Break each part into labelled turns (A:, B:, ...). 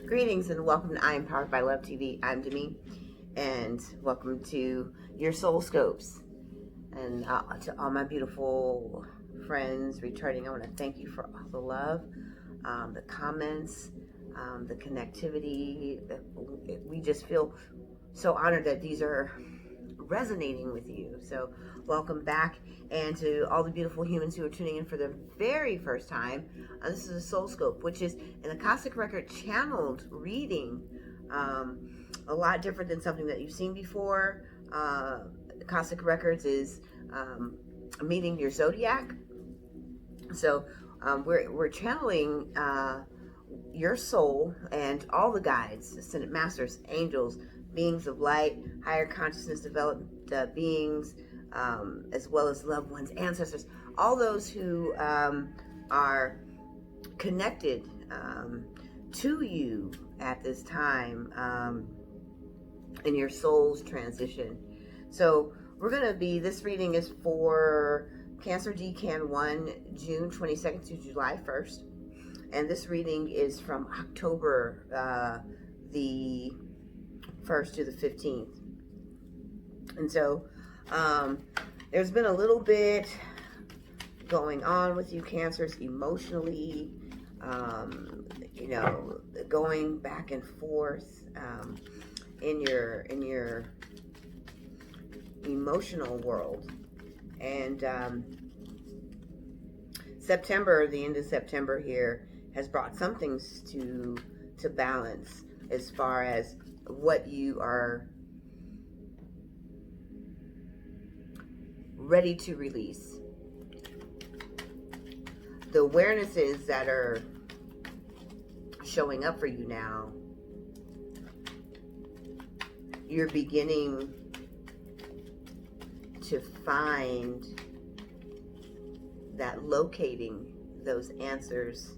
A: Greetings and welcome to I Am Powered by Love TV. I'm Demi, and welcome to your soul scopes. And to all my beautiful friends returning, I want to thank you for all the love, the comments, the connectivity. We just feel so honored that these are resonating with you. So welcome back, and to all the beautiful humans who are tuning in for the very first time. This is a soul scope, which is an Akashic record channeled reading, a lot different than something that you've seen before. Akashic records is meeting your zodiac. So we're channeling your soul and all the guides, ascended masters, angels, beings of light, higher consciousness developed beings, as well as loved ones, ancestors, all those who are connected to you at this time in your soul's transition. So we're going to be, this reading is for Cancer Decan 1, June 22nd to July 1st. And this reading is from October the 1st to the 15th. And so there's been a little bit going on with you Cancers emotionally, going back and forth in your emotional world. And September, the end of September here, has brought some things to balance as far as what you are ready to release. The awarenesses that are showing up for you now, you're beginning to find that locating those answers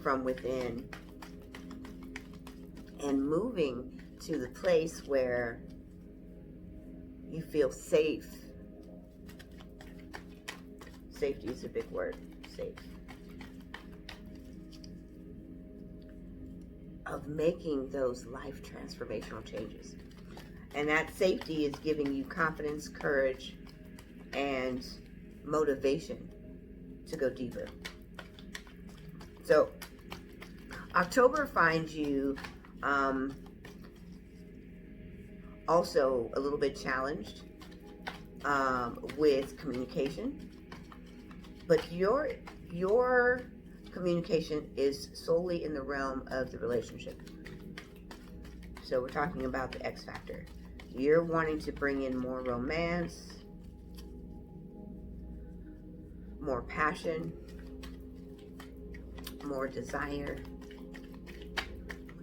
A: from within and moving to the place where you feel safe. Safety is a big word. Safe. Of making those life transformational changes. And that safety is giving you confidence, courage, and motivation to go deeper. So October finds you also a little bit challenged with communication, but your communication is solely in the realm of the relationship. So we're talking about the X factor. You're wanting to bring in more romance, more passion, more desire,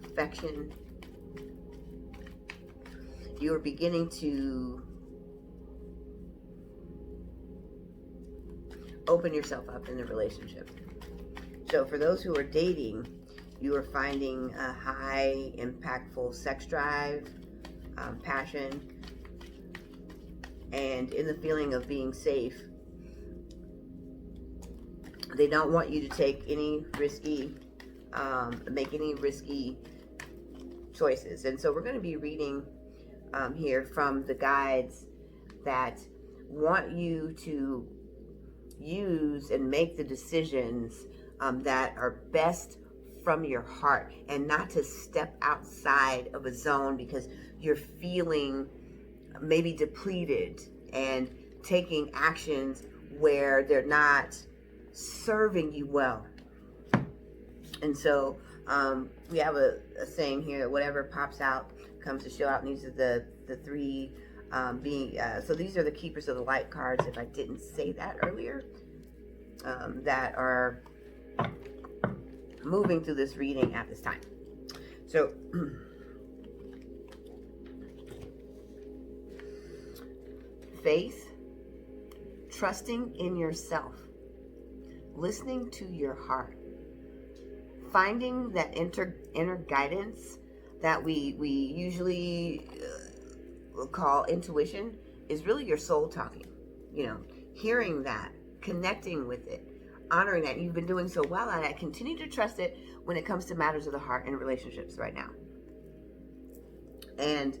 A: affection. You are beginning to open yourself up in the relationship. So for those who are dating, you are finding a high impactful sex drive, passion, and in the feeling of being safe. They don't want you to take any risky, make any risky choices. And so we're going to be reading here from the guides that want you to use and make the decisions that are best from your heart, and not to step outside of a zone because you're feeling maybe depleted and taking actions where they're not serving you well. And so we have a saying here that whatever pops out comes to show out, and these are the three so these are the keepers of the light cards, if I didn't say that earlier, that are moving through this reading at this time. So faith, trusting in yourself, listening to your heart, finding that inner guidance that we usually call intuition, is really your soul talking. Hearing that, connecting with it, honoring that. You've been doing so well at it. Continue to trust it when it comes to matters of the heart and relationships right now. And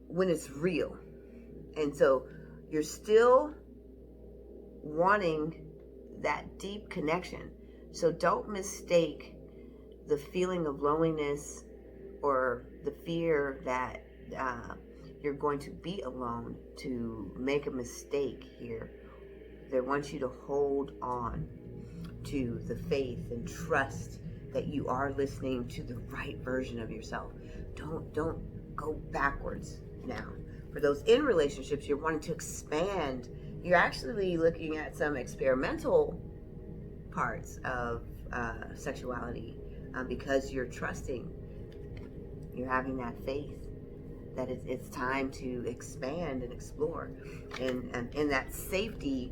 A: when it's real. And so you're still wanting that deep connection. So don't mistake the feeling of loneliness or the fear that you're going to be alone to make a mistake here. They want you to hold on to the faith and trust that you are listening to the right version of yourself. Don't go backwards now. For those in relationships, you're wanting to expand. You're actually looking at some experimental parts of sexuality because you're trusting. You're having that faith that it's time to expand and explore. And in that safety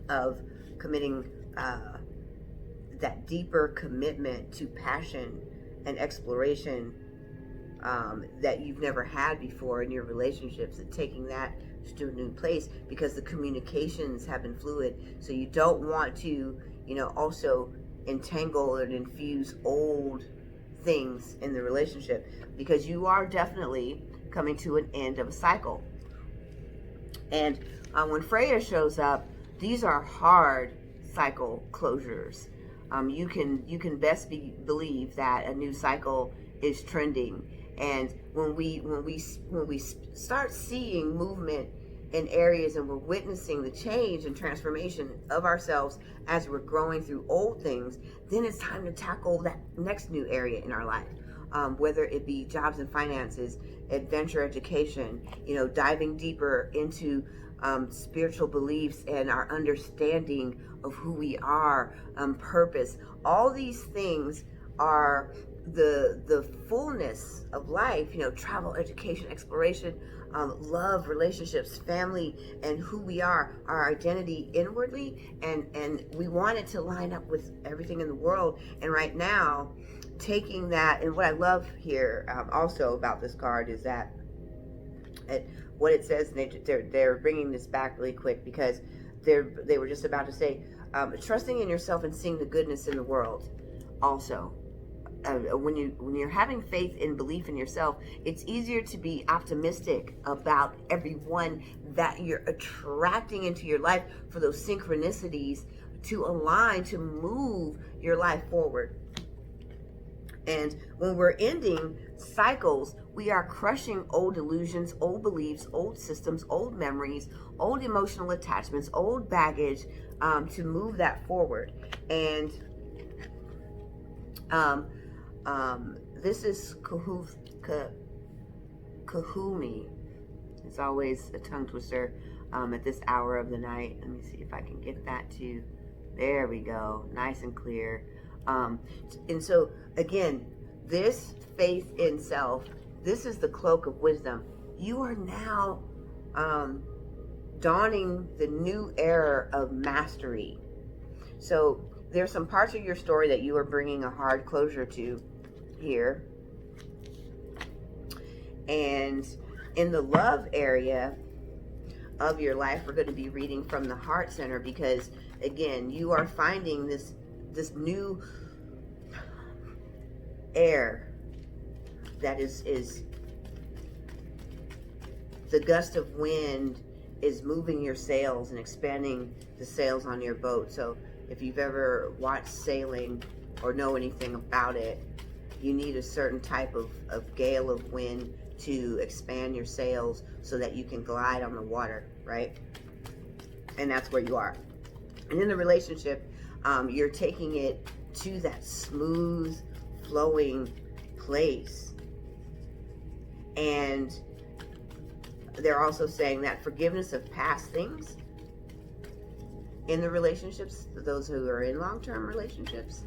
A: of committing that deeper commitment to passion and exploration that you've never had before in your relationships, and taking that to a new place because the communications have been fluid. So you don't want to, also entangle and infuse old things in the relationship, because you are definitely coming to an end of a cycle. And when Freya shows up, these are hard cycle closures. You can best believe that a new cycle is trending. And when we start seeing movement in areas and we're witnessing the change and transformation of ourselves as we're growing through old things, then it's time to tackle that next new area in our life. Whether it be jobs and finances, adventure education, diving deeper into spiritual beliefs and our understanding of who we are, purpose. All these things are the fullness of life, travel, education, exploration, love, relationships, family, and who we are, our identity inwardly, and we want it to line up with everything in the world. And right now, taking that, and what I love here also about this card is that what it says, they're bringing this back really quick because they were just about to say, trusting in yourself and seeing the goodness in the world also. When you're having faith and belief in yourself, it's easier to be optimistic about everyone that you're attracting into your life, for those synchronicities to align, to move your life forward. And when we're ending cycles, we are crushing old illusions, old beliefs, old systems, old memories, old emotional attachments, old baggage, to move that forward. And this is Kahumi. It's always a tongue twister at this hour of the night. Let me see if I can get that to, there we go, nice and clear. And so again, this faith in self, this is the cloak of wisdom. You are now dawning the new era of mastery. So there's some parts of your story that you are bringing a hard closure to here. And in the love area of your life, we're going to be reading from the heart center, because again, you are finding this new air that is the gust of wind is moving your sails and expanding the sails on your boat. So if you've ever watched sailing or know anything about it, you need a certain type of gale of wind to expand your sails so that you can glide on the water, right? And that's where you are. And in the relationship, you're taking it to that smooth, flowing place. And they're also saying that forgiveness of past things in the relationships, those who are in long-term relationships,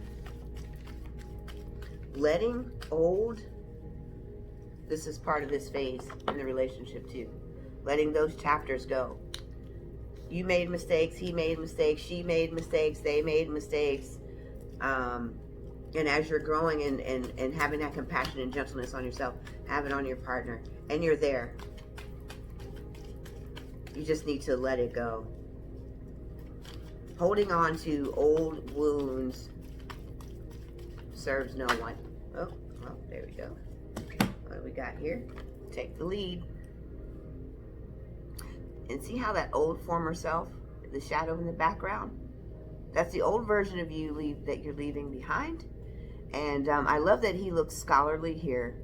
A: letting old, this is part of this phase in the relationship too, letting those chapters go. You made mistakes, he made mistakes, she made mistakes, they made mistakes. And as you're growing and having that compassion and gentleness on yourself, have it on your partner, and you're there. You just need to let it go. Holding on to old wounds serves no one. Oh, well, there we go. What do we got here? Take the lead. And see how that old former self, the shadow in the background, that's the old version of you that you're leaving behind. And I love that he looks scholarly here,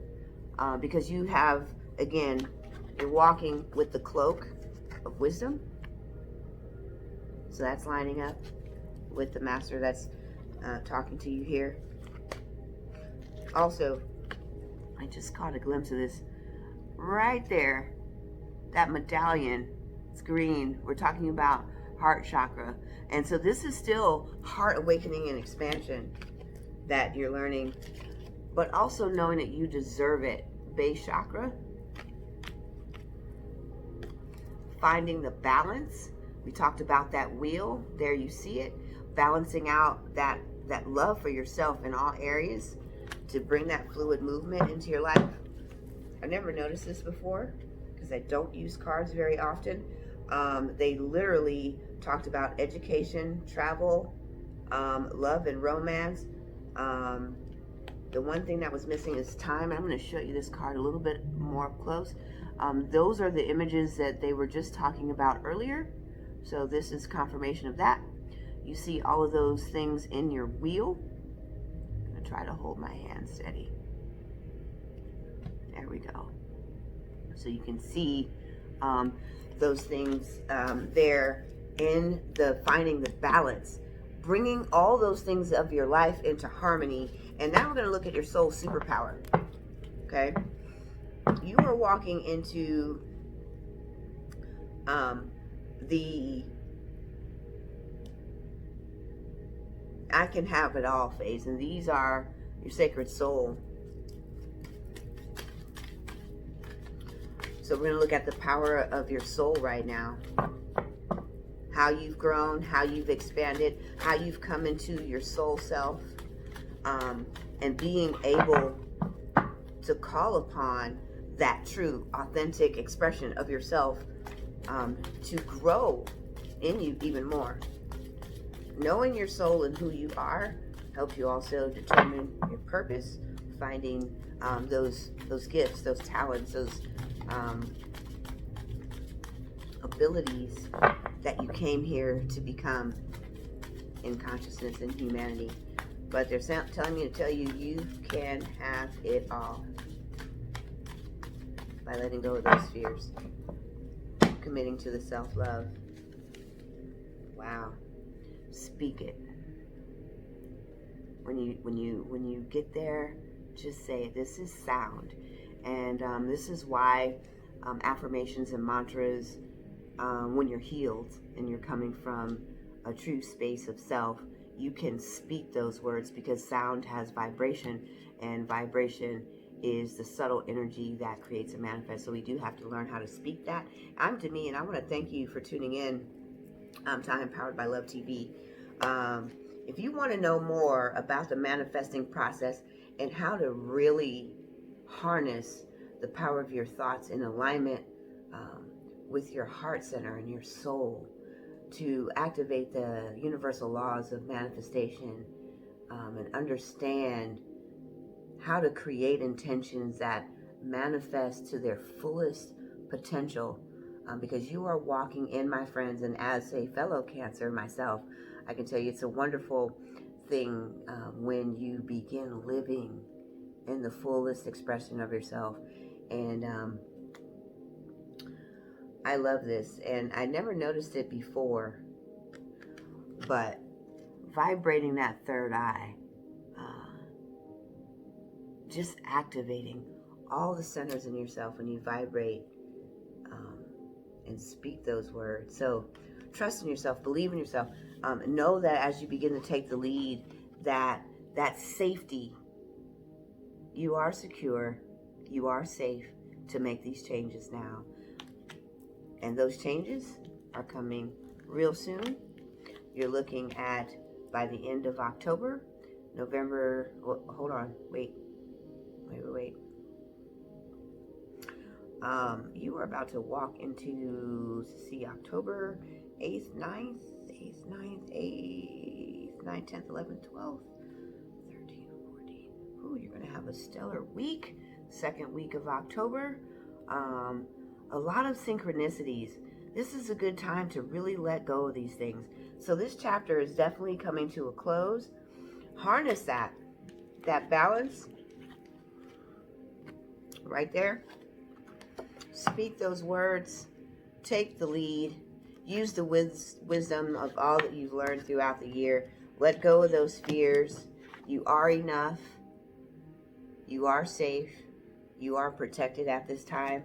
A: because you have, again, you're walking with the cloak of wisdom. So that's lining up with the master that's talking to you here. Also, I just caught a glimpse of this right there. That medallion, it's green. We're talking about heart chakra. And so this is still heart awakening and expansion that you're learning, but also knowing that you deserve it. Base chakra. Finding the balance. We talked about that wheel. There you see it. Balancing out that love for yourself in all areas to bring that fluid movement into your life. I never noticed this before because I don't use cards very often. They literally talked about education, travel, love and romance. The one thing that was missing is time. I'm going to show you this card a little bit more up close. Those are the images that they were just talking about earlier. So this is confirmation of that. You see all of those things in your wheel. I'm going to try to hold my hand steady. There we go. So you can see those things there in the finding the balance, bringing all those things of your life into harmony. And now we're going to look at your soul superpower. Okay, you are walking into the I can have it all phase, and these are your sacred soul. So we're going to look at the power of your soul right now. How you've grown, how you've expanded, how you've come into your soul self, and being able to call upon that true, authentic expression of yourself to grow in you even more. Knowing your soul and who you are helps you also determine your purpose, finding those gifts, those talents, those abilities that you came here to become in consciousness and humanity. But they're telling me to tell you, you can have it all by letting go of those fears, committing to the self-love. Wow. Speak it. When you get there, just say it. This is sound. And this is why affirmations and mantras, when you're healed and you're coming from a true space of self, you can speak those words because sound has vibration, and vibration is the subtle energy that creates a manifest. So we do have to learn how to speak that. I'm Demi, and I want to thank you for tuning in to I Am Powered by Love TV. If you want to know more about the manifesting process and how to really harness the power of your thoughts in alignment with your heart center and your soul to activate the universal laws of manifestation, and understand how to create intentions that manifest to their fullest potential, because you are walking in, my friends, and as a fellow Cancer myself, I can tell you it's a wonderful thing when you begin living in the fullest expression of yourself. And I love this, and I never noticed it before, but vibrating that third eye, just activating all the centers in yourself when you vibrate and speak those words. So trust in yourself, believe in yourself, know that as you begin to take the lead, that safety, you are secure, you are safe to make these changes now. And those changes are coming real soon. You're looking at, by the end of October, November, hold on, wait. You are about to walk into, see, October 8th, 9th, 8th, 9th, 8th, 9th, 10th, 11th, 12th, 13th, 14th. Ooh, you're going to have a stellar week. Second week of October. A lot of synchronicities. This is a good time to really let go of these things. So this chapter is definitely coming to a close. Harness that balance right there. Speak those words. Take the lead. Use the wisdom of all that you've learned throughout the year. Let go of those fears. You are enough. You are safe. You are protected at this time.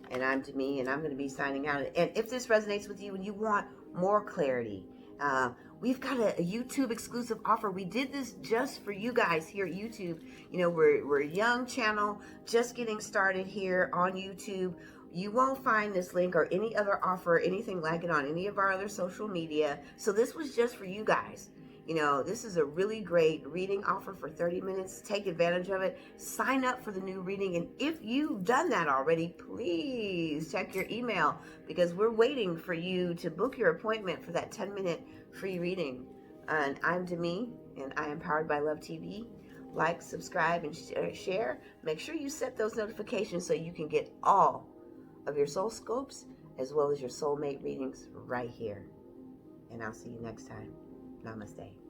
A: And I'm Demi, and I'm going to be signing out. And if this resonates with you and you want more clarity, we've got a YouTube exclusive offer. We did this just for you guys here at YouTube. You know, we're a young channel, just getting started here on YouTube. You won't find this link or any other offer, anything like it on any of our other social media. So this was just for you guys. You know, this is a really great reading offer for 30 minutes. Take advantage of it. Sign up for the new reading. And if you've done that already, please check your email, because we're waiting for you to book your appointment for that 10-minute free reading. And I'm Demi, and I am powered by Love TV. Like, subscribe, and share. Make sure you set those notifications so you can get all of your soul scopes as well as your soulmate readings right here. And I'll see you next time. Namaste.